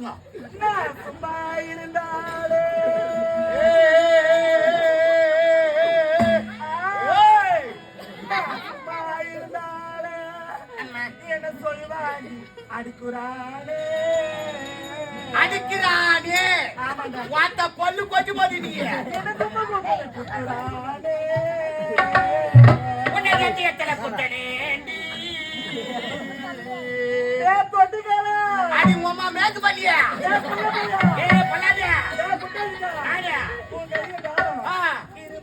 சொல்லணும். சும்மா இருந்தாலே சும்மா இருந்தாலே என்ன சொல்லுவாங்க அடிக்குறானே அடிக்கிறானே வாத்த பல்லு கொண்டு போது நீ அடிக்குறானே உன்னை எத்தியத்துல குட்டனேண்டி அடி உம்மா மேற்கு பள்ளியா ஏ பல்லாதே